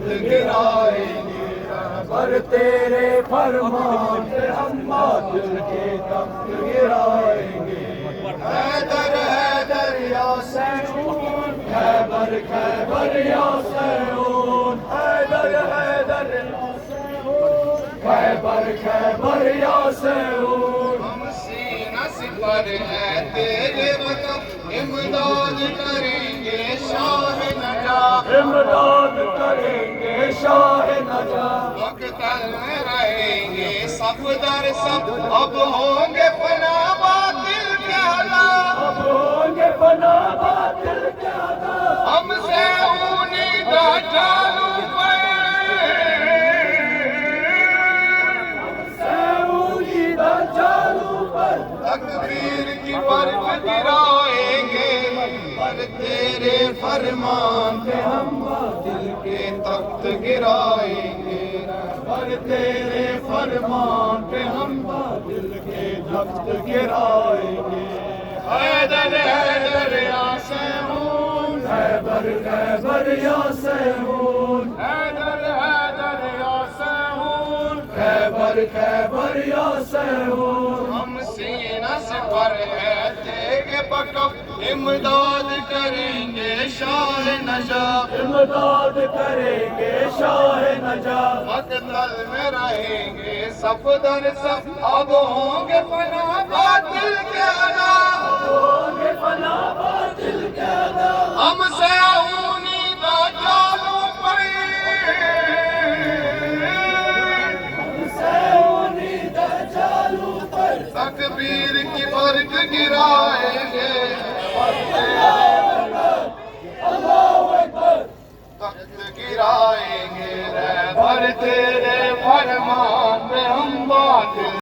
تخت گرائیں گے، رہبر تیرے فرمان پہ ہم باطل کے تخت گرائیں گے۔ حیدر حیدر یا سیون، خیبر خیبر یا سیون، حیدر حیدر یا سیون، خیبر خیبر یا سیون۔ ہم سینہ سپر ہے تیرے وطن، امداد کریں گے شاہ نجات، امداد کریں گے شاہ نجات۔ مقتل میں رہیں گے صف در صف، اب ہوں گے فنا باطل کے حالات، اب ہوں گے فنا باطل کے حالات۔ ہم سے اونیدہ چالو پہ، ہم سے اونیدہ چالو پر تکبیر کی برف گرائیں گے، پر تیرے فرمان پہ ہم باطل کے تخت گرائیں گے، پر تیرے فرمان پہ ہم باطل کے تخت گرائیں گے۔ حیدر حیدر یا سیون، خیبر خیبر یا سیون، حیدر حیدر یا سیون، خیبر خیبر یا سیون۔ ہم سینہ سپر ہے تیرے بکف، امداد کریں گے شاہ نجات، امداد کریں گے شاہ نجات۔ مقتل میں رہیں گے صف در صف، اب ہوں گے فنا باطل کے حالات، اب ہوں گے فنا باطل کے حالات۔ ہم سے اونیدہ چالو پڑی، ہم سے اونیدہ چالو پر تکبیر کی برق گرائیں گے، تخت گرائیں گے، رہبر تیرے فرمان پہ ہم باطل